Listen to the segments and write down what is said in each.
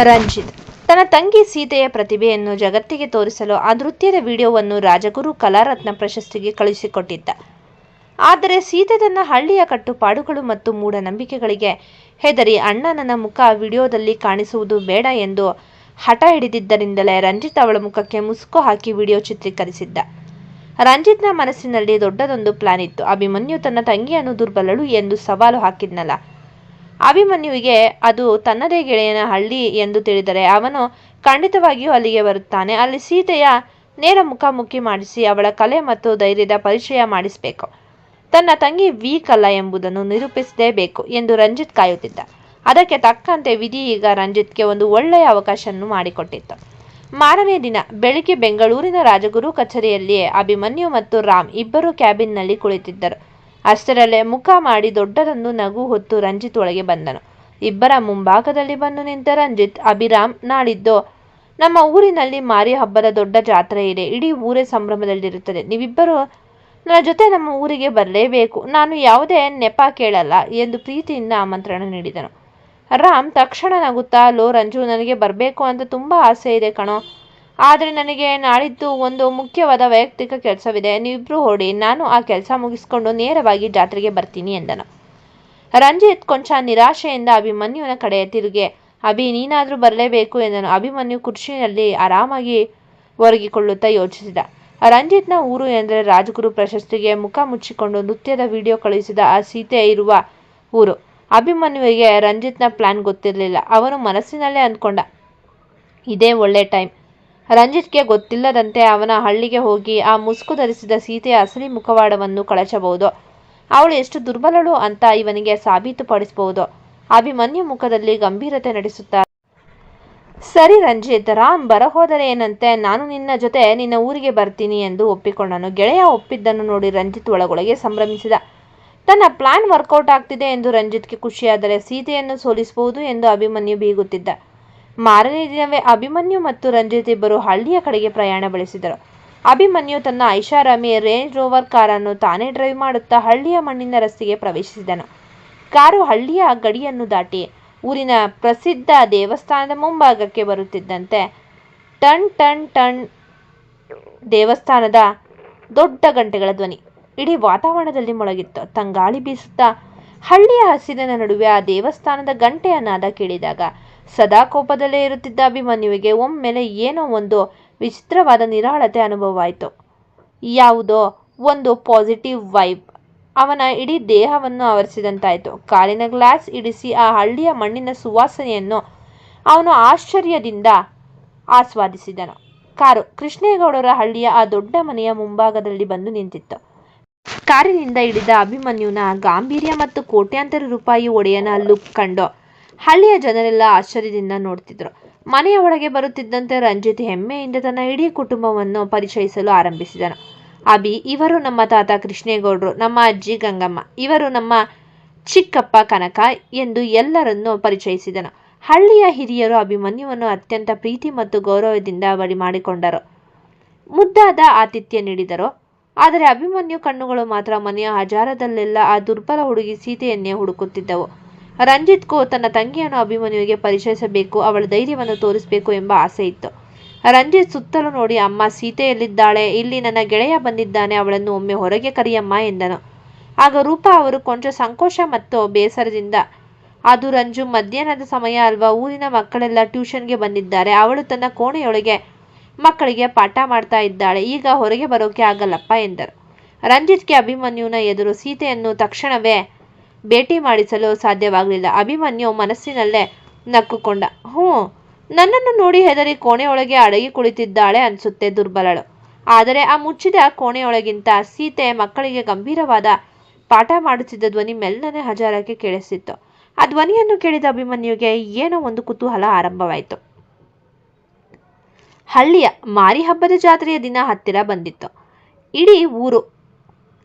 ರಂಜಿತ್ ತನ್ನ ತಂಗಿ ಸೀತೆಯ ಪ್ರತಿಭೆಯನ್ನು ಜಗತ್ತಿಗೆ ತೋರಿಸಲು ಆ ನೃತ್ಯದ ವಿಡಿಯೋವನ್ನು ರಾಜಗುರು ಕಲಾರತ್ನ ಪ್ರಶಸ್ತಿಗೆ ಕಳುಹಿಸಿಕೊಟ್ಟಿದ್ದ. ಆದರೆ ಸೀತೆ ತನ್ನ ಹಳ್ಳಿಯ ಕಟ್ಟುಪಾಡುಗಳು ಮತ್ತು ಮೂಢನಂಬಿಕೆಗಳಿಗೆ ಹೆದರಿ ಅಣ್ಣನ ಮುಖ ವಿಡಿಯೋದಲ್ಲಿ ಕಾಣಿಸುವುದು ಬೇಡ ಎಂದು ಹಠ ಹಿಡಿದಿದ್ದರಿಂದಲೇ ರಂಜಿತ್ ಅವಳ ಮುಖಕ್ಕೆ ಮುಸುಕು ಹಾಕಿ ವಿಡಿಯೋ ಚಿತ್ರೀಕರಿಸಿದ್ದ. ರಂಜಿತ್ನ ಮನಸ್ಸಿನಲ್ಲಿ ದೊಡ್ಡದೊಂದು ಪ್ಲಾನ್ ಇತ್ತು. ಅಭಿಮನ್ಯು ತನ್ನ ತಂಗಿಯನ್ನು ದುರ್ಬಲಳು ಎಂದು ಸವಾಲು ಹಾಕಿದ್ನಲ್ಲ, ಅಭಿಮನ್ಯುವಿಗೆ ಅದು ತನ್ನದೇ ಗೆಳೆಯನ ಹಳ್ಳಿ ಎಂದು ತಿಳಿದರೆ ಅವನು ಖಂಡಿತವಾಗಿಯೂ ಅಲ್ಲಿಗೆ ಬರುತ್ತಾನೆ. ಅಲ್ಲಿ ಸೀತೆಯ ನೇರ ಮುಖಾಮುಖಿ ಮಾಡಿಸಿ ಅವಳ ಕಲೆ ಮತ್ತು ಧೈರ್ಯದ ಪರಿಚಯ ಮಾಡಿಸಬೇಕು. ತನ್ನ ತಂಗಿ ವೀಕ್ ಅಲ್ಲ ಎಂಬುದನ್ನು ನಿರೂಪಿಸಲೇಬೇಕು ಎಂದು ರಂಜಿತ್ ಕಾಯುತ್ತಿದ್ದ. ಅದಕ್ಕೆ ತಕ್ಕಂತೆ ವಿಧಿ ಈಗ ರಂಜಿತ್ಗೆ ಒಂದು ಒಳ್ಳೆಯ ಅವಕಾಶವನ್ನು ಮಾಡಿಕೊಟ್ಟಿತ್ತು. ಮಾರನೇ ದಿನ ಬೆಳಿಗ್ಗೆ ಬೆಂಗಳೂರಿನ ರಾಜಗುರು ಕಚೇರಿಯಲ್ಲಿಯೇ ಅಭಿಮನ್ಯು ಮತ್ತು ರಾಮ್ ಇಬ್ಬರು ಕ್ಯಾಬಿನ್ನಲ್ಲಿ ಕುಳಿತಿದ್ದರು. ಅಷ್ಟರಲ್ಲೇ ಮುಖ ಮಾಡಿ ದೊಡ್ಡದೊಂದು ನಗು ಹೊತ್ತು ರಂಜಿತ್ ಒಳಗೆ ಬಂದನು. ಇಬ್ಬರ ಮುಂಭಾಗದಲ್ಲಿ ಬಂದು ನಿಂತ ರಂಜಿತ್, ಅಭಿರಾಮ್, ನಾಳಿದ್ದು ನಮ್ಮ ಊರಿನಲ್ಲಿ ಮಾರಿ ಹಬ್ಬದ ದೊಡ್ಡ ಜಾತ್ರೆ ಇದೆ. ಇಡೀ ಊರೇ ಸಂಭ್ರಮದಲ್ಲಿರುತ್ತದೆ. ನೀವಿಬ್ಬರು ನನ್ನ ಜೊತೆ ನಮ್ಮ ಊರಿಗೆ ಬರಲೇಬೇಕು. ನಾನು ಯಾವುದೇ ನೆಪ ಕೇಳಲ್ಲ ಎಂದು ಪ್ರೀತಿಯಿಂದ ಆಮಂತ್ರಣ ನೀಡಿದನು. ರಾಮ್ ತಕ್ಷಣ ನಗುತ್ತಾ, ಲೋ ರಂಜು, ನನಗೆ ಬರಬೇಕು ಅಂತ ತುಂಬಾ ಆಸೆ ಇದೆ ಕಣೋ. ಆದರೆ ನನಗೆ ನಾಳಿದ್ದು ಒಂದು ಮುಖ್ಯವಾದ ವೈಯಕ್ತಿಕ ಕೆಲಸವಿದೆ. ನೀವಿಬ್ರು ಹೊರಡಿ, ನಾನು ಆ ಕೆಲಸ ಮುಗಿಸ್ಕೊಂಡು ನೇರವಾಗಿ ಜಾತ್ರೆಗೆ ಬರ್ತೀನಿ ಎಂದನು. ರಂಜಿತ್ ಕೊಂಚ ನಿರಾಶೆಯಿಂದ ಅಭಿಮನ್ಯುವಿನ ಕಡೆ ತಿರುಗಿ, ಅಭಿ, ನೀನಾದರೂ ಬರಲೇಬೇಕು ಎಂದನು. ಅಭಿಮನ್ಯು ಕುರ್ಚಿಯಲ್ಲಿ ಆರಾಮಾಗಿ ಒರಗಿಕೊಳ್ಳುತ್ತಾ ಯೋಚಿಸಿದ. ರಂಜಿತ್ನ ಊರು ಎಂದರೆ ರಾಜಗುರು ಪ್ರಶಸ್ತಿಗೆ ಮುಖ ಮುಚ್ಚಿಕೊಂಡು ನೃತ್ಯದ ವಿಡಿಯೋ ಕಳುಹಿಸಿದ ಆ ಸೀತೆ ಇರುವ ಊರು. ಅಭಿಮನ್ಯುವಿಗೆ ರಂಜಿತ್ನ ಪ್ಲಾನ್ ಗೊತ್ತಿರಲಿಲ್ಲ. ಅವನು ಮನಸ್ಸಿನಲ್ಲೇ ಅಂದ್ಕೊಂಡ, ಇದೇ ಒಳ್ಳೆ ಟೈಮ್. ರಂಜಿತ್ಗೆ ಗೊತ್ತಿಲ್ಲದಂತೆ ಅವನ ಹಳ್ಳಿಗೆ ಹೋಗಿ ಆ ಮುಸುಕು ಧರಿಸಿದ ಸೀತೆಯ ಅಸಲಿ ಮುಖವಾಡವನ್ನು ಕಳಚಬಹುದು. ಅವಳು ಎಷ್ಟು ದುರ್ಬಲಳು ಅಂತ ಇವನಿಗೆ ಸಾಬೀತುಪಡಿಸಬಹುದು. ಅಭಿಮನ್ಯು ಮುಖದಲ್ಲಿ ಗಂಭೀರತೆ ನಡೆಸುತ್ತಾ, ಸರಿ ರಂಜಿತ್, ರಾಮ್ ಬರಹೋದರೆ ಏನಂತೆ, ನಾನು ನಿನ್ನ ಜೊತೆ ನಿನ್ನ ಊರಿಗೆ ಬರ್ತೀನಿ ಎಂದು ಒಪ್ಪಿಕೊಂಡನು. ಗೆಳೆಯ ಒಪ್ಪಿದ್ದನ್ನು ನೋಡಿ ರಂಜಿತ್ ಒಳಗೊಳಗೆ ಸಂಭ್ರಮಿಸಿದ. ತನ್ನ ಪ್ಲಾನ್ ವರ್ಕೌಟ್ ಆಗ್ತಿದೆ ಎಂದು ರಂಜಿತ್ಗೆ ಖುಷಿಯಾದರೆ ಸೀತೆಯನ್ನು ಸೋಲಿಸಬಹುದು ಎಂದು ಅಭಿಮನ್ಯು ಬೀಗುತ್ತಿದ್ದ. ಮಾರನೇ ದಿನವೇ ಅಭಿಮನ್ಯು ಮತ್ತು ರಂಜಿತ್ ಇಬ್ಬರು ಹಳ್ಳಿಯ ಕಡೆಗೆ ಪ್ರಯಾಣ ಬೆಳೆಸಿದರು. ಅಭಿಮನ್ಯು ತನ್ನ ಐಷಾರಾಮಿ ರೇಂಜ್ ರೋವರ್ ಕಾರನ್ನು ತಾನೇ ಡ್ರೈವ್ ಮಾಡುತ್ತಾ ಹಳ್ಳಿಯ ಮಣ್ಣಿನ ರಸ್ತೆಗೆ ಪ್ರವೇಶಿಸಿದನು. ಕಾರು ಹಳ್ಳಿಯ ಗಡಿಯನ್ನು ದಾಟಿ ಊರಿನ ಪ್ರಸಿದ್ಧ ದೇವಸ್ಥಾನದ ಮುಂಭಾಗಕ್ಕೆ ಬರುತ್ತಿದ್ದಂತೆ ಟನ್ ಟನ್ ಟನ್ ದೇವಸ್ಥಾನದ ದೊಡ್ಡ ಗಂಟೆಗಳ ಧ್ವನಿ ಇಡೀ ವಾತಾವರಣದಲ್ಲಿ ಮೊಳಗಿತ್ತು. ತಂಗಾಳಿ ಬೀಸುತ್ತಾ ಹಳ್ಳಿಯ ಹಸಿರಿನ ನಡುವೆ ಆ ದೇವಸ್ಥಾನದ ಗಂಟೆಯ ನಾದ ಕೇಳಿದಾಗ ಸದಾ ಕೋಪದಲ್ಲೇ ಇರುತ್ತಿದ್ದ ಅಭಿಮನ್ಯುವಿಗೆ ಒಮ್ಮೆಲೆ ಏನೋ ಒಂದು ವಿಚಿತ್ರವಾದ ನಿರಾಳತೆ ಅನುಭವವಾಯಿತು. ಯಾವುದೋ ಒಂದು ಪಾಸಿಟಿವ್ ವೈಬ್ ಅವನ ಇಡೀ ದೇಹವನ್ನು ಆವರಿಸಿದಂತಾಯಿತು. ಕಾಲಿನ ಗ್ಲಾಸ್ ಇಡಿಸಿ ಆ ಹಳ್ಳಿಯ ಮಣ್ಣಿನ ಸುವಾಸನೆಯನ್ನು ಅವನು ಆಶ್ಚರ್ಯದಿಂದ ಆಸ್ವಾದಿಸಿದನು. ಕಾರು ಕೃಷ್ಣೇಗೌಡರ ಹಳ್ಳಿಯ ಆ ದೊಡ್ಡ ಮನೆಯ ಮುಂಭಾಗದಲ್ಲಿ ಬಂದು ನಿಂತಿತ್ತು. ಕಾರಿನಿಂದ ಇಳಿದ ಅಭಿಮನ್ಯುನ ಗಾಂಭೀರ್ಯ ಮತ್ತು ಕೋಟ್ಯಾಂತರ ರೂಪಾಯಿ ಒಡೆಯನ ಲುಕ್ ಕಂಡು ಹಳ್ಳಿಯ ಜನರೆಲ್ಲ ಆಶ್ಚರ್ಯದಿಂದ ನೋಡ್ತಿದ್ರು. ಮನೆಯ ಒಳಗೆ ಬರುತ್ತಿದ್ದಂತೆ ರಂಜಿತ್ ಹೆಮ್ಮೆಯಿಂದ ತನ್ನ ಇಡೀ ಕುಟುಂಬವನ್ನು ಪರಿಚಯಿಸಲು ಆರಂಭಿಸಿದನು. ಅಭಿ, ಇವರು ನಮ್ಮ ತಾತ ಕೃಷ್ಣೇಗೌಡರು, ನಮ್ಮ ಅಜ್ಜಿ ಗಂಗಮ್ಮ, ಇವರು ನಮ್ಮ ಚಿಕ್ಕಪ್ಪ ಕನಕ ಎಂದು ಎಲ್ಲರನ್ನೂ ಪರಿಚಯಿಸಿದನು. ಹಳ್ಳಿಯ ಹಿರಿಯರು ಅಭಿಮನ್ಯುವನ್ನು ಅತ್ಯಂತ ಪ್ರೀತಿ ಮತ್ತು ಗೌರವದಿಂದ ಬಳಿ ಮಾಡಿಕೊಂಡರು, ಮುದ್ದಾದ ಆತಿಥ್ಯ ನೀಡಿದರು. ಆದರೆ ಅಭಿಮನ್ಯು ಕಣ್ಣುಗಳು ಮಾತ್ರ ಮನೆಯ ಹಜಾರದಲ್ಲೆಲ್ಲ ಆ ದುರ್ಬಲ ಹುಡುಗಿ ಸೀತೆಯನ್ನೇ ಹುಡುಕುತ್ತಿದ್ದವು. ರಂಜಿತ್ಗೂ ತನ್ನ ತಂಗಿಯನ್ನು ಅಭಿಮನ್ಯುವಿಗೆ ಪರಿಚಯಿಸಬೇಕು, ಅವಳ ಧೈರ್ಯವನ್ನು ತೋರಿಸಬೇಕು ಎಂಬ ಆಸೆ ಇತ್ತು. ರಂಜಿತ್ ಸುತ್ತಲೂ ನೋಡಿ, ಅಮ್ಮ, ಸೀತೆ ಎಲ್ಲಿದ್ದಾಳೆ? ಇಲ್ಲಿ ನನ್ನ ಗೆಳೆಯ ಬಂದಿದ್ದಾನೆ, ಅವಳನ್ನು ಒಮ್ಮೆ ಹೊರಗೆ ಕರೆಯಮ್ಮ ಎಂದನು. ಆಗ ರೂಪಾ ಅವರು ಕೊಂಚ ಸಂಕೋಚ ಮತ್ತು ಬೇಸರದಿಂದ, ಅದು ರಂಜು, ಮಧ್ಯಾಹ್ನದ ಸಮಯ ಅಲ್ವಾ, ಊರಿನ ಮಕ್ಕಳೆಲ್ಲ ಟ್ಯೂಷನ್ಗೆ ಬಂದಿದ್ದಾರೆ, ಅವಳು ತನ್ನ ಕೋಣೆಯೊಳಗೆ ಮಕ್ಕಳಿಗೆ ಪಾಠ ಮಾಡ್ತಾ ಇದ್ದಾಳೆ, ಈಗ ಹೊರಗೆ ಬರೋಕೆ ಆಗಲ್ಲಪ್ಪ ಎಂದರು. ರಂಜಿತ್ಗೆ ಅಭಿಮನ್ಯುನ ಎದುರು ಸೀತೆಯನ್ನು ತಕ್ಷಣವೇ ಭೇಟಿ ಮಾಡಿಸಲು ಸಾಧ್ಯವಾಗಲಿಲ್ಲ. ಅಭಿಮನ್ಯು ಮನಸ್ಸಿನಲ್ಲೇ ನಕ್ಕುಕೊಂಡ, ನನ್ನನ್ನು ನೋಡಿ ಹೆದರಿ ಕೋಣೆಯೊಳಗೆ ಅಡಗಿ ಕುಳಿತಿದ್ದಾಳೆ ಅನ್ಸುತ್ತೆ, ದುರ್ಬಲಳು. ಆದರೆ ಆ ಮುಚ್ಚಿದ ಕೋಣೆಯೊಳಗಿಂತ ಸೀತೆ ಮಕ್ಕಳಿಗೆ ಗಂಭೀರವಾದ ಪಾಠ ಮಾಡುತ್ತಿದ್ದ ಧ್ವನಿ ಮೆಲ್ಲನೆ ಹಜಾರಕ್ಕೆ ಕೇಳಿಸಿತ್ತು. ಆ ಧ್ವನಿಯನ್ನು ಕೇಳಿದ ಅಭಿಮನ್ಯುಗೆ ಏನೋ ಒಂದು ಕುತೂಹಲ ಆರಂಭವಾಯಿತು. ಹಳ್ಳಿಯ ಮಾರಿ ಹಬ್ಬದ ಜಾತ್ರೆಯ ದಿನ ಹತ್ತಿರ ಬಂದಿತ್ತು. ಇಡೀ ಊರು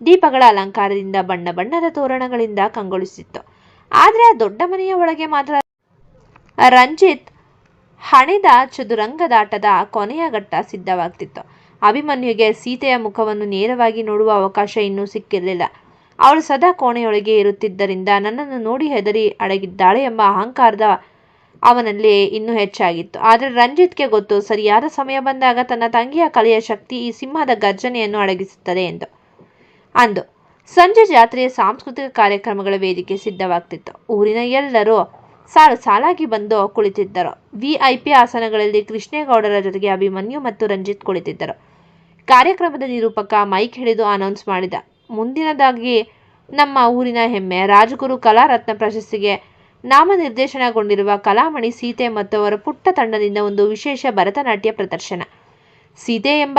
ದೀಪಗಳ ಅಲಂಕಾರದಿಂದ ಬಣ್ಣ ಬಣ್ಣದ ತೋರಣಗಳಿಂದ ಕಂಗೊಳಿಸಿತ್ತು. ಆದರೆ ಆ ದೊಡ್ಡ ಮನೆಯ ಒಳಗೆ ಮಾತ್ರ ರಂಜಿತ್ ಹಣೆದ ಚದುರಂಗದಾಟದ ಕೊನೆಯ ಘಟ್ಟ ಸಿದ್ಧವಾಗ್ತಿತ್ತು. ಅಭಿಮನ್ಯುಗೆ ಸೀತೆಯ ಮುಖವನ್ನು ನೇರವಾಗಿ ನೋಡುವ ಅವಕಾಶ ಇನ್ನೂ ಸಿಕ್ಕಿರಲಿಲ್ಲ. ಅವಳು ಸದಾ ಕೋಣೆಯೊಳಗೆ ಇರುತ್ತಿದ್ದರಿಂದ ನನ್ನನ್ನು ನೋಡಿ ಹೆದರಿ ಅಡಗಿದ್ದಾಳೆ ಎಂಬ ಅಹಂಕಾರದ ಅವನಲ್ಲಿ ಇನ್ನೂ ಹೆಚ್ಚಾಗಿತ್ತು. ಆದರೆ ರಂಜಿತ್ಗೆ ಗೊತ್ತು, ಸರಿಯಾದ ಸಮಯ ಬಂದಾಗ ತನ್ನ ತಂಗಿಯ ಕಲೆಯ ಶಕ್ತಿ ಈ ಸಿಂಹದ ಗರ್ಜನೆಯನ್ನು ಅಡಗಿಸುತ್ತದೆ ಎಂದು. ಅಂದು ಸಂಜೆ ಜಾತ್ರೆಯ ಸಾಂಸ್ಕೃತಿಕ ಕಾರ್ಯಕ್ರಮಗಳ ವೇದಿಕೆ ಸಿದ್ಧವಾಗ್ತಿತ್ತು. ಊರಿನ ಎಲ್ಲರೂ ಸಾಲಾಗಿ ಬಂದು ಕುಳಿತಿದ್ದರು. VIP ಆಸನಗಳಲ್ಲಿ ಕೃಷ್ಣೇಗೌಡರ ಜೊತೆಗೆ ಅಭಿಮನ್ಯು ಮತ್ತು ರಂಜಿತ್ ಕುಳಿತಿದ್ದರು. ಕಾರ್ಯಕ್ರಮದ ನಿರೂಪಕ ಮೈಕ್ ಹಿಡಿದು ಅನೌನ್ಸ್ ಮಾಡಿದ, ಮುಂದಿನದಾಗಿ ನಮ್ಮ ಊರಿನ ಹೆಮ್ಮೆ ರಾಜಗುರು ಕಲಾರತ್ನ ಪ್ರಶಸ್ತಿಗೆ ನಾಮನಿರ್ದೇಶನಗೊಂಡಿರುವ ಕಲಾಮಣಿ ಸೀತೆ ಮತ್ತು ಅವರ ಪುಟ್ಟ ತಂಡದಿಂದ ಒಂದು ವಿಶೇಷ ಭರತನಾಟ್ಯ ಪ್ರದರ್ಶನ. ಸೀತೆ ಎಂಬ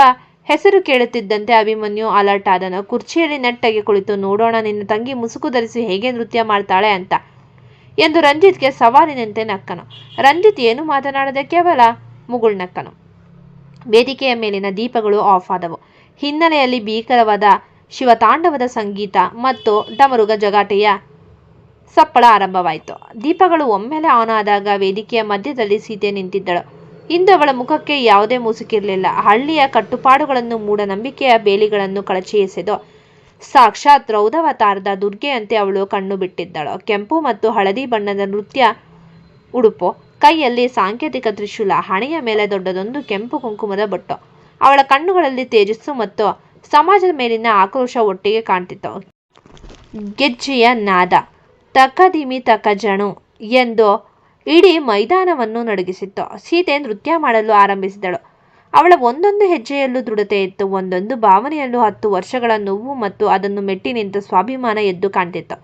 ಹೆಸರು ಕೇಳುತ್ತಿದ್ದಂತೆ ಅಭಿಮನ್ಯು ಅಲರ್ಟ್ ಆದನು. ಕುರ್ಚಿಯಲ್ಲಿ ನೆಟ್ಟಗೆ ಕುಳಿತು, ನೋಡೋಣ ನಿನ್ನ ತಂಗಿ ಮುಸುಕು ಧರಿಸಿ ಹೇಗೆ ನೃತ್ಯ ಮಾಡ್ತಾಳೆ ಅಂತ ಎಂದು ರಂಜಿತ್ಗೆ ಸವಾಲಿನಂತೆ ನಕ್ಕನು. ರಂಜಿತ್ ಏನು ಮಾತನಾಡದೆ ಕೇವಲ ಮುಗುಳ್ನಕ್ಕನು. ವೇದಿಕೆಯ ಮೇಲಿನ ದೀಪಗಳು ಆಫ್ ಆದವು. ಹಿನ್ನೆಲೆಯಲ್ಲಿ ಭೀಕರವಾದ ಶಿವತಾಂಡವದ ಸಂಗೀತ ಮತ್ತು ಡಮರುಗ ಜಗಾಟೆಯ ಸಪ್ಪಳ ಆರಂಭವಾಯಿತು. ದೀಪಗಳು ಒಮ್ಮೆಲೆ ಆನ್ ಆದಾಗ ವೇದಿಕೆಯ ಮಧ್ಯದಲ್ಲಿ ಸೀತೆ ನಿಂತಿದ್ದಳು. ಇಂದು ಅವಳ ಮುಖಕ್ಕೆ ಯಾವುದೇ ಮುಸುಕಿರಲಿಲ್ಲ. ಹಳ್ಳಿಯ ಕಟ್ಟುಪಾಡುಗಳನ್ನು, ಮೂಢನಂಬಿಕೆಯ ಬೇಲಿಗಳನ್ನು ಕಳಚಿ ಎಸೆದು ಸಾಕ್ಷಾತ್ ರೌದ್ರಾವತಾರದ ದುರ್ಗೆಯಂತೆ ಅವಳು ಕಣ್ಣು ಬಿಟ್ಟಿದ್ದಳು. ಕೆಂಪು ಮತ್ತು ಹಳದಿ ಬಣ್ಣದ ನೃತ್ಯ ಉಡುಪು, ಕೈಯಲ್ಲಿ ಸಾಂಕೇತಿಕ ತ್ರಿಶೂಲ, ಹಣೆಯ ಮೇಲೆ ದೊಡ್ಡದೊಂದು ಕೆಂಪು ಕುಂಕುಮದ ಬೊಟ್ಟು. ಅವಳ ಕಣ್ಣುಗಳಲ್ಲಿ ತೇಜಸ್ಸು ಮತ್ತು ಸಮಾಜದ ಮೇಲಿನ ಆಕ್ರೋಶ ಒಟ್ಟಿಗೆ ಕಾಣ್ತಿತ್ತು. ಗೆಜ್ಜೆಯ ನಾದ ತಕದಿಮಿ ತಕಜಣು ಎಂದು ಇಡೀ ಮೈದಾನವನ್ನು ನಡುಗಿಸಿತ್ತು. ಸೀತೆ ನೃತ್ಯ ಮಾಡಲು ಆರಂಭಿಸಿದಳು. ಅವಳ ಒಂದೊಂದು ಹೆಜ್ಜೆಯಲ್ಲೂ ದೃಢತೆ ಇತ್ತು. ಒಂದೊಂದು ಭಾವನೆಯಲ್ಲೂ 10 ವರ್ಷಗಳ ನೋವು ಮತ್ತು ಅದನ್ನು ಮೆಟ್ಟಿ ನಿಂತ ಸ್ವಾಭಿಮಾನ ಎದ್ದು ಕಾಣ್ತಿತ್ತು.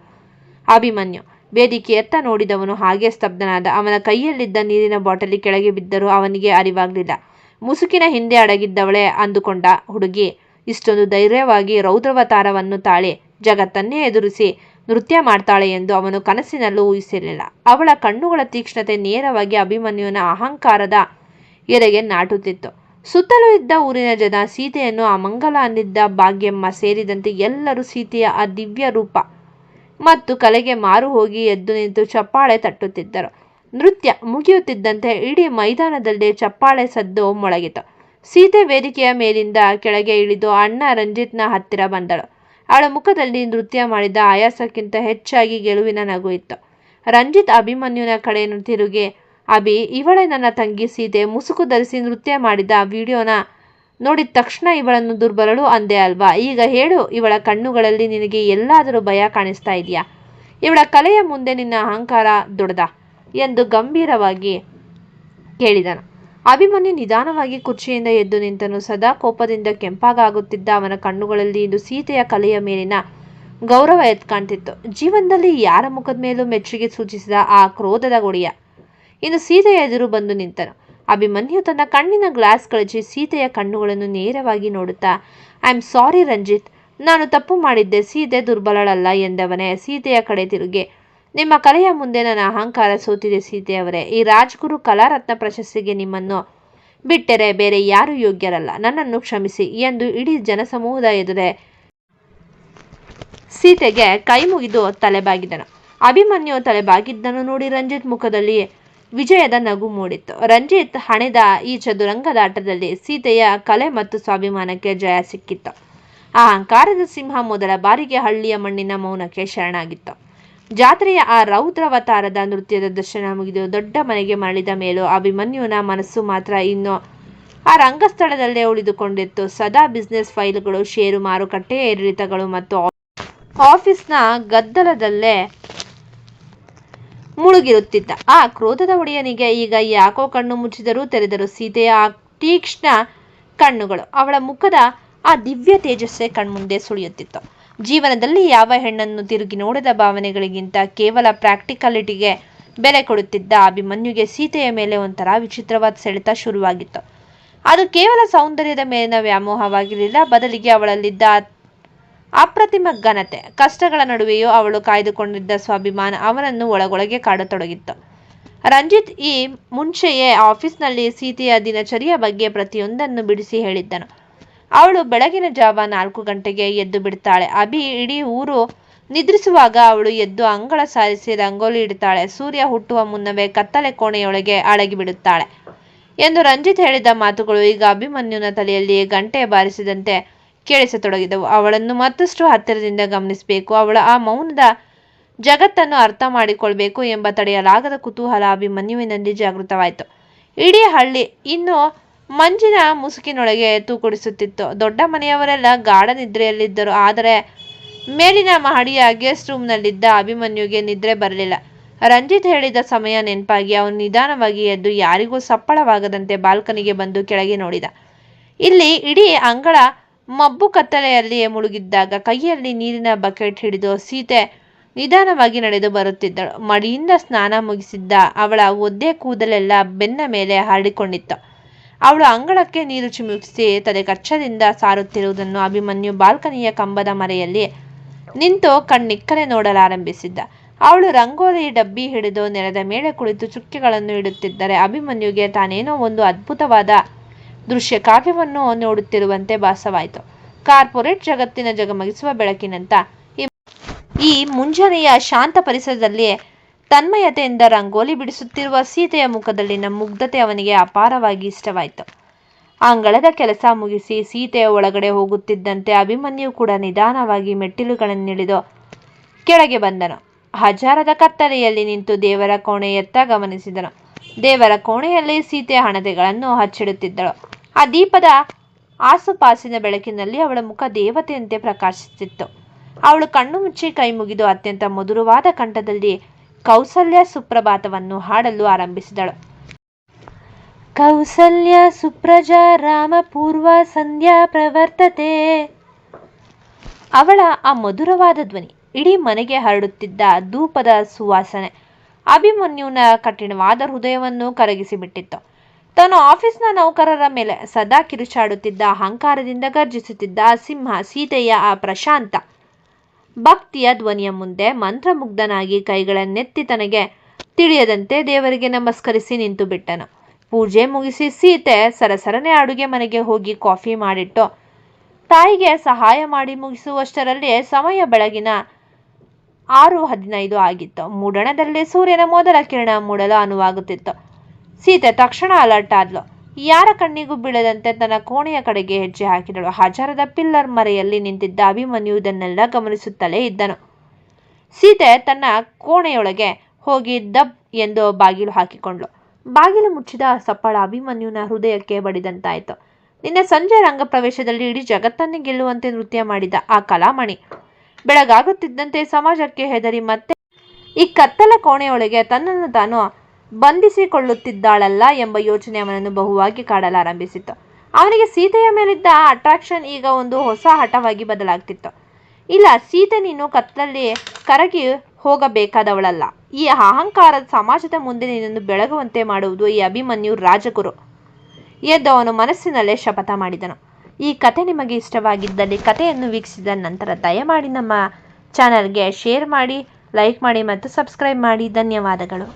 ಅಭಿಮನ್ಯು ವೇದಿಕೆಯತ್ತ ನೋಡಿದವನು ಹಾಗೆ ಸ್ತಬ್ಧನಾದ. ಅವನ ಕೈಯಲ್ಲಿದ್ದ ನೀರಿನ ಬಾಟಲಿ ಕೆಳಗೆ ಬಿದ್ದರೂ ಅವನಿಗೆ ಅರಿವಾಗಲಿಲ್ಲ. ಮುಸುಕಿನ ಹಿಂದೆ ಅಡಗಿದ್ದವಳೆ ಅಂದುಕೊಂಡ ಹುಡುಗಿ ಇಷ್ಟೊಂದು ಧೈರ್ಯವಾಗಿ ರೌದ್ರಾವತಾರವನ್ನು ತಾಳಿ ಜಗತ್ತನ್ನೇ ಎದುರಿಸಿ ನೃತ್ಯ ಮಾಡ್ತಾಳೆ ಎಂದು ಅವನು ಕನಸಿನಲ್ಲೂ ಊಹಿಸಿರಲಿಲ್ಲ. ಅವಳ ಕಣ್ಣುಗಳ ತೀಕ್ಷ್ಣತೆ ನೇರವಾಗಿ ಅಭಿಮನ್ಯುವಿನ ಅಹಂಕಾರದ ಎದೆಗೆ ನಾಟುತ್ತಿತ್ತು. ಸುತ್ತಲೂ ಇದ್ದ ಊರಿನ ಜನ ಸೀತೆಯನ್ನು ಅಮಂಗಲ ಅಂದಿದ್ದ ಭಾಗ್ಯಮ್ಮ ಸೇರಿದಂತೆ ಎಲ್ಲರೂ ಸೀತೆಯ ಆ ದಿವ್ಯ ರೂಪ ಮತ್ತು ಕಲೆಗೆ ಮಾರು ಹೋಗಿ ಎದ್ದು ನಿಂತು ಚಪ್ಪಾಳೆ ತಟ್ಟುತ್ತಿದ್ದರು. ನೃತ್ಯ ಮುಗಿಯುತ್ತಿದ್ದಂತೆ ಇಡೀ ಮೈದಾನದಲ್ಲೇ ಚಪ್ಪಾಳೆ ಸದ್ದು ಮೊಳಗಿತು. ಸೀತೆ ವೇದಿಕೆಯ ಮೇಲಿಂದ ಕೆಳಗೆ ಇಳಿದು ಅಣ್ಣ ರಂಜಿತ್ನ ಹತ್ತಿರ ಬಂದಳು. ಅವಳ ಮುಖದಲ್ಲಿ ನೃತ್ಯ ಮಾಡಿದ ಆಯಾಸಕ್ಕಿಂತ ಹೆಚ್ಚಾಗಿ ಗೆಲುವಿನ ನಗು ಇತ್ತು. ರಂಜಿತ್ ಅಭಿಮನ್ಯುನ ಕಡೆ ತಿರುಗಿ, ಅಭಿ, ಇವಳೇ ನನ್ನ ತಂಗಿ ಸೀತೆ. ಮುಸುಕು ಧರಿಸಿ ನೃತ್ಯ ಮಾಡಿದ ವಿಡಿಯೋನ ನೋಡಿದ ತಕ್ಷಣ ಇವಳನ್ನು ದುರ್ಬಲಳು ಅಂದೆ ಅಲ್ವಾ? ಈಗ ಹೇಳು, ಇವಳ ಕಣ್ಣುಗಳಲ್ಲಿ ನಿನಗೆ ಎಲ್ಲಾದರೂ ಭಯ ಕಾಣಿಸ್ತಾ ಇದೆಯಾ? ಇವಳ ಕಲೆಯ ಮುಂದೆ ನಿನ್ನ ಅಹಂಕಾರ ದೊಡ್ಡದಾ ಎಂದು ಗಂಭೀರವಾಗಿ ಕೇಳಿದನು. ಅಭಿಮನ್ಯು ನಿಧಾನವಾಗಿ ಕುರ್ಚಿಯಿಂದ ಎದ್ದು ನಿಂತನು. ಸದಾ ಕೋಪದಿಂದ ಕೆಂಪಾಗುತ್ತಿದ್ದ ಅವನ ಕಣ್ಣುಗಳಲ್ಲಿ ಇಂದು ಸೀತೆಯ ಕಲೆಯ ಮೇಲಿನ ಗೌರವ ಎದ್ದು ಕಾಣ್ತಿತ್ತು. ಜೀವನದಲ್ಲಿ ಯಾರ ಮುಖದ ಮೇಲೂ ಮೆಚ್ಚುಗೆ ಸೂಚಿಸಿದ ಆ ಕ್ರೋಧದ ಒಡೆಯ ಇನ್ನು ಸೀತೆಯ ಎದುರು ಬಂದು ನಿಂತನು. ಅಭಿಮನ್ಯು ತನ್ನ ಕಣ್ಣಿನ ಗ್ಲಾಸ್ ಕಳಚಿ ಸೀತೆಯ ಕಣ್ಣುಗಳನ್ನು ನೇರವಾಗಿ ನೋಡುತ್ತಾ, ಐ ಆಮ್ ಸಾರಿ ರಂಜಿತ್, ನಾನು ತಪ್ಪು ಮಾಡಿದ್ದೆ. ಸೀತೆ ದುರ್ಬಲಳಲ್ಲ ಎಂದವನೇ ಸೀತೆಯ ಕಡೆ ತಿರುಗಿ, ನಿಮ್ಮ ಕಲೆಯ ಮುಂದೆ ನನ್ನ ಅಹಂಕಾರ ಸೋತಿದೆ ಸೀತೆಯವರೇ. ಈ ರಾಜ್ಗುರು ಕಲಾರತ್ನ ಪ್ರಶಸ್ತಿಗೆ ನಿಮ್ಮನ್ನು ಬಿಟ್ಟರೆ ಬೇರೆ ಯಾರೂ ಯೋಗ್ಯರಲ್ಲ. ನನ್ನನ್ನು ಕ್ಷಮಿಸಿ ಎಂದು ಇಡೀ ಜನಸಮೂಹದ ಎದುರೇ ಸೀತೆಗೆ ಕೈ ಮುಗಿದು ತಲೆಬಾಗಿದನು. ಅಭಿಮನ್ಯು ತಲೆಬಾಗಿದ್ದನ್ನು ನೋಡಿ ರಂಜಿತ್ ಮುಖದಲ್ಲಿ ವಿಜಯದ ನಗು ಮೂಡಿತ್ತು. ರಂಜಿತ್ ಹಣೆದ ಈ ಚದುರಂಗದಾಟದಲ್ಲಿ ಸೀತೆಯ ಕಲೆ ಮತ್ತು ಸ್ವಾಭಿಮಾನಕ್ಕೆ ಜಯ ಸಿಕ್ಕಿತ್ತು. ಅಹಂಕಾರದ ಸಿಂಹ ಮೊದಲ ಬಾರಿಗೆ ಹಳ್ಳಿಯ ಮಣ್ಣಿನ ಮೌನಕ್ಕೆ ಶರಣಾಗಿತ್ತು. ಜಾತ್ರೆಯ ಆ ರೌದ್ರಾವತಾರದ ನೃತ್ಯದ ದರ್ಶನ ಮುಗಿದು ದೊಡ್ಡ ಮನೆಗೆ ಮರಳಿದ ಮೇಲೂ ಅಭಿಮನ್ಯುನ ಮನಸ್ಸು ಮಾತ್ರ ಇನ್ನೂ ಆ ರಂಗಸ್ಥಳದಲ್ಲೇ ಉಳಿದುಕೊಂಡಿತ್ತು. ಸದಾ ಬಿಸ್ನೆಸ್ ಫೈಲ್ಗಳು, ಷೇರು ಮಾರುಕಟ್ಟೆಯ ಏರಿಳಿತಗಳು ಮತ್ತು ಆಫೀಸ್ನ ಗದ್ದಲದಲ್ಲೇ ಮುಳುಗಿರುತ್ತಿದ್ದ ಆ ಕ್ರೋಧದ ಒಡೆಯನಿಗೆ ಈಗ ಯಾಕೋ ಕಣ್ಣು ಮುಚ್ಚಿದರೂ ತೆರೆದರು ಸೀತೆಯ ಆ ತೀಕ್ಷ್ಣ ಕಣ್ಣುಗಳು. ಅವಳ ಮುಖದ ಆ ದಿವ್ಯ ತೇಜಸ್ಸೇ ಕಣ್ಮುಂದೆ ಸುಳಿಯುತ್ತಿತ್ತು. ಜೀವನದಲ್ಲಿ ಯಾವ ಹೆಣ್ಣನ್ನು ತಿರುಗಿ ನೋಡದ ಭಾವನೆಗಳಿಗಿಂತ ಕೇವಲ ಪ್ರಾಕ್ಟಿಕಾಲಿಟಿಗೆ ಬೆಲೆ ಕೊಡುತ್ತಿದ್ದ ಅಭಿಮನ್ಯುಗೆ ಸೀತೆಯ ಮೇಲೆ ಒಂಥರ ವಿಚಿತ್ರವಾದ ಸೆಳೆತ ಶುರುವಾಗಿತ್ತು. ಅದು ಕೇವಲ ಸೌಂದರ್ಯದ ಮೇಲಿನ ವ್ಯಾಮೋಹವಾಗಿರಲಿಲ್ಲ, ಬದಲಿಗೆ ಅವಳಲ್ಲಿದ್ದ ಅಪ್ರತಿಮ ಘನತೆ, ಕಷ್ಟಗಳ ನಡುವೆಯೂ ಅವಳು ಕಾಯ್ದುಕೊಂಡಿದ್ದ ಸ್ವಾಭಿಮಾನ ಅವನನ್ನು ಒಳಗೊಳಗೆ ಕಾಡತೊಡಗಿತ್ತು. ರಂಜಿತ್ ಈ ಮುಂಚೆಯೇ ಆಫೀಸ್ನಲ್ಲಿ ಸೀತೆಯ ದಿನಚರಿಯ ಬಗ್ಗೆ ಪ್ರತಿಯೊಂದನ್ನು ಬಿಡಿಸಿ ಹೇಳಿದ್ದನು. ಅವಳು ಬೆಳಗಿನ ಜಾವ 4 ಗಂಟೆಗೆ ಎದ್ದು ಬಿಡ್ತಾಳೆ. ಅಭಿ ಇಡೀ ಊರು ನಿದ್ರಿಸುವಾಗ ಅವಳು ಎದ್ದು ಅಂಗಳ ಸಾರಿಸಿ ರಂಗೋಲಿ ಇಡ್ತಾಳೆ. ಸೂರ್ಯ ಹುಟ್ಟುವ ಮುನ್ನವೇ ಕತ್ತಲೆ ಕೋಣೆಯೊಳಗೆ ಅಡಗಿ ಬಿಡುತ್ತಾಳೆ ಎಂದು ರಂಜಿತ್ ಹೇಳಿದ ಮಾತುಗಳು ಈಗ ಅಭಿಮನ್ಯುನ ತಲೆಯಲ್ಲಿ ಗಂಟೆ ಬಾರಿಸಿದಂತೆ ಕೇಳಿಸತೊಡಗಿದವು. ಅವಳನ್ನು ಮತ್ತಷ್ಟು ಹತ್ತಿರದಿಂದ ಗಮನಿಸಬೇಕು. ಅವಳ ಆ ಮೌನದ ಜಗತ್ತನ್ನು ಅರ್ಥ ಮಾಡಿಕೊಳ್ಬೇಕು ಎಂಬ ತಡೆಯಲಾಗದ ಕುತೂಹಲ ಅಭಿಮನ್ಯುವಿನಲ್ಲಿ ಜಾಗೃತವಾಯಿತು. ಇಡೀ ಹಳ್ಳಿ ಇನ್ನು ಮಂಜಿನ ಮುಸುಕಿನೊಳಗೆ ತೂಕುಡಿಸುತ್ತಿತ್ತು. ದೊಡ್ಡ ಮನೆಯವರೆಲ್ಲ ಗಾಢ ನಿದ್ರೆಯಲ್ಲಿದ್ದರು. ಆದರೆ ಮೇಲಿನ ಮಹಡಿಯ ಗೆಸ್ಟ್ ರೂಮ್ನಲ್ಲಿದ್ದ ಅಭಿಮನ್ಯುಗೆ ನಿದ್ರೆ ಬರಲಿಲ್ಲ. ರಂಜಿತ್ ಹೇಳಿದ ಸಮಯ ನೆನಪಾಗಿ ಅವನು ನಿಧಾನವಾಗಿ ಎದ್ದು ಯಾರಿಗೂ ಸಪ್ಪಳವಾಗದಂತೆ ಬಾಲ್ಕನಿಗೆ ಬಂದು ಕೆಳಗೆ ನೋಡಿದ. ಇಲ್ಲಿ ಇಡೀ ಅಂಗಳ ಮಬ್ಬು ಕತ್ತಲೆಯಲ್ಲಿ ಮುಳುಗಿದ್ದಾಗ ಕೈಯಲ್ಲಿ ನೀರಿನ ಬಕೆಟ್ ಹಿಡಿದು ಸೀತೆ ನಿಧಾನವಾಗಿ ನಡೆದು ಬರುತ್ತಿದ್ದಳು. ಮಡಿಯಿಂದ ಸ್ನಾನ ಮುಗಿಸಿದ್ದ ಅವಳ ಒದ್ದೆ ಕೂದಲೆಲ್ಲ ಬೆನ್ನ ಮೇಲೆ ಹರಡಿಕೊಂಡಿತ್ತು. ಅವಳು ಅಂಗಳಕ್ಕೆ ನೀರು ಚಿಮುಕಿಸಿ ತಲೆ ಕಚ್ಚದಿಂದ ಸಾರುತ್ತಿರುವುದನ್ನು ಅಭಿಮನ್ಯು ಬಾಲ್ಕನಿಯ ಕಂಬದ ಮರೆಯಲ್ಲಿ ನಿಂತು ಕಣ್ಣಿಕ್ಕನೆ ನೋಡಲಾರಂಭಿಸಿದ್ದ. ಅವಳು ರಂಗೋಲಿ ಡಬ್ಬಿ ಹಿಡಿದು ನೆಲದ ಮೇಲೆ ಕುಳಿತು ಚುಕ್ಕೆಗಳನ್ನು ಇಡುತ್ತಿದ್ದರೆ ಅಭಿಮನ್ಯುಗೆ ತಾನೇನೋ ಒಂದು ಅದ್ಭುತವಾದ ದೃಶ್ಯ ಕಾವ್ಯವನ್ನು ನೋಡುತ್ತಿರುವಂತೆ ಭಾಸವಾಯಿತು. ಕಾರ್ಪೊರೇಟ್ ಜಗತ್ತಿನ ಜಗಮಗಿಸುವ ಬೆಳಕಿನಂತ ಈ ಮುಂಜಾನೆಯ ಶಾಂತ ಪರಿಸರದಲ್ಲಿ ತನ್ಮಯತೆಯಿಂದ ರಂಗೋಲಿ ಬಿಡಿಸುತ್ತಿರುವ ಸೀತೆಯ ಮುಖದಲ್ಲಿನ ಮುಗ್ಧತೆ ಅವನಿಗೆ ಅಪಾರವಾಗಿ ಇಷ್ಟವಾಯಿತು. ಅಂಗಳದ ಕೆಲಸ ಮುಗಿಸಿ ಸೀತೆಯ ಒಳಗಡೆ ಹೋಗುತ್ತಿದ್ದಂತೆ ಅಭಿಮನ್ಯು ಕೂಡ ನಿಧಾನವಾಗಿ ಮೆಟ್ಟಿಲುಗಳನ್ನಿಳಿದು ಕೆಳಗೆ ಬಂದನು. ಹಜಾರದ ಕತ್ತಲೆಯಲ್ಲಿ ನಿಂತು ದೇವರ ಕೋಣೆಯತ್ತ ಗಮನಿಸಿದನು. ದೇವರ ಕೋಣೆಯಲ್ಲಿ ಸೀತೆ ಹಣತೆಗಳನ್ನು ಹಚ್ಚಿಡುತ್ತಿದ್ದಳು. ಆ ದೀಪದ ಆಸುಪಾಸಿನ ಬೆಳಕಿನಲ್ಲಿ ಅವಳ ಮುಖ ದೇವತೆಯಂತೆ ಪ್ರಕಾಶಿಸುತ್ತಿತ್ತು. ಅವಳು ಕಣ್ಣು ಮುಚ್ಚಿ ಕೈ ಮುಗಿದು ಅತ್ಯಂತ ಮಧುರವಾದ ಕಂಠದಲ್ಲಿ ಕೌಸಲ್ಯ ಸುಪ್ರಭಾತವನ್ನು ಹಾಡಲು ಆರಂಭಿಸಿದಳು. ಕೌಸಲ್ಯ ಸುಪ್ರಜಾ ರಾಮ ಪೂರ್ವ ಸಂಧ್ಯಾ ಪ್ರವರ್ತತೆ. ಅವಳ ಆ ಮಧುರವಾದ ಧ್ವನಿ ಇಡೀ ಮನೆಗೆ ಹರಡುತ್ತಿದ್ದ ಧೂಪದ ಸುವಾಸನೆ ಅಭಿಮನ್ಯುನ ಕಠಿಣವಾದ ಹೃದಯವನ್ನು ಕರಗಿಸಿಬಿಟ್ಟಿತ್ತು. ತಾನು ಆಫೀಸ್ನ ನೌಕರರ ಮೇಲೆ ಸದಾ ಕಿರುಚಾಡುತ್ತಿದ್ದ, ಅಹಂಕಾರದಿಂದ ಗರ್ಜಿಸುತ್ತಿದ್ದ ಸಿಂಹ ಸೀತೆಯ ಆ ಪ್ರಶಾಂತ ಭಕ್ತಿಯ ಧ್ವನಿಯ ಮುಂದೆ ಮಂತ್ರಮುಗ್ಧನಾಗಿ ಕೈಗಳನ್ನೆತ್ತಿ ತನಗೆ ತಿಳಿಯದಂತೆ ದೇವರಿಗೆ ನಮಸ್ಕರಿಸಿ ನಿಂತು ಬಿಟ್ಟನು. ಪೂಜೆ ಮುಗಿಸಿ ಸೀತೆ ಸರಸರನೆ ಅಡುಗೆ ಮನೆಗೆ ಹೋಗಿ ಕಾಫಿ ಮಾಡಿಟ್ಟು ತಾಯಿಗೆ ಸಹಾಯ ಮಾಡಿ ಮುಗಿಸುವಷ್ಟರಲ್ಲಿ ಸಮಯ ಬೆಳಗಿನ 6:15 ಆಗಿತ್ತು. ಮೂಡಣದಲ್ಲಿ ಸೂರ್ಯನ ಮೊದಲ ಕಿರಣ ಮೂಡಲು ಅನುವಾಗುತ್ತಿತ್ತು. ಸೀತೆ ತಕ್ಷಣ ಅಲರ್ಟ್ ಆದ್ಲು. ಯಾರ ಕಣ್ಣಿಗೂ ಬೀಳದಂತೆ ತನ್ನ ಕೋಣೆಯ ಕಡೆಗೆ ಹೆಜ್ಜೆ ಹಾಕಿದಳು. ಹಜಾರದ ಪಿಲ್ಲರ್ ಮರೆಯಲ್ಲಿ ನಿಂತಿದ್ದ ಅಭಿಮನ್ಯು ಇದನ್ನೆಲ್ಲ ಗಮನಿಸುತ್ತಲೇ ಇದ್ದನು. ಸೀತೆ ತನ್ನ ಕೋಣೆಯೊಳಗೆ ಹೋಗಿ ದಬ್ ಎಂದು ಬಾಗಿಲು ಹಾಕಿಕೊಂಡ್ಳು. ಬಾಗಿಲು ಮುಚ್ಚಿದ ಸಪ್ಪಳ ಅಭಿಮನ್ಯುನ ಹೃದಯಕ್ಕೆ ಬಡಿದಂತಾಯಿತು. ನಿನ್ನೆ ಸಂಜೆ ರಂಗಪ್ರವೇಶದಲ್ಲಿ ಇಡೀ ಜಗತ್ತನ್ನೇ ಗೆಲ್ಲುವಂತೆ ನೃತ್ಯ ಮಾಡಿದ ಆ ಕಲಾಮಣಿ ಬೆಳಗಾಗುತ್ತಿದ್ದಂತೆ ಸಮಾಜಕ್ಕೆ ಹೆದರಿ ಮತ್ತೆ ಈ ಕತ್ತಲ ಕೋಣೆಯೊಳಗೆ ತನ್ನನ್ನು ತಾನು ಬಂಧಿಸಿಕೊಳ್ಳುತ್ತಿದ್ದಾಳಲ್ಲ ಎಂಬ ಯೋಚನೆ ಅವನನ್ನು ಬಹುವಾಗಿ ಕಾಡಲಾರಂಭಿಸಿತ್ತು. ಅವನಿಗೆ ಸೀತೆಯ ಮೇಲಿದ್ದ ಅಟ್ರಾಕ್ಷನ್ ಈಗ ಒಂದು ಹೊಸ ಹಠವಾಗಿ ಬದಲಾಗ್ತಿತ್ತು. ಇಲ್ಲ, ಸೀತೆ ನೀನು ಕತ್ತಲಲ್ಲಿ ಕರಗಿ ಹೋಗಬೇಕಾದವಳಲ್ಲ. ಈ ಅಹಂಕಾರದ ಸಮಾಜದ ಮುಂದೆ ನಿನ್ನನ್ನು ಬೆಳಗುವಂತೆ ಮಾಡುವುದು ಈ ಅಭಿಮನ್ಯು ರಾಜಗುರು ಎಂದು ಅವನು ಮನಸ್ಸಿನಲ್ಲೇ ಶಪಥ ಮಾಡಿದನು. ಈ ಕತೆ ನಿಮಗೆ ಇಷ್ಟವಾಗಿದ್ದಲ್ಲಿ ಕಥೆಯನ್ನು ವೀಕ್ಷಿಸಿದ ನಂತರ ದಯಮಾಡಿ ನಮ್ಮ ಚಾನಲ್ಗೆ ಶೇರ್ ಮಾಡಿ, ಲೈಕ್ ಮಾಡಿ ಮತ್ತು ಸಬ್ಸ್ಕ್ರೈಬ್ ಮಾಡಿ. ಧನ್ಯವಾದಗಳು.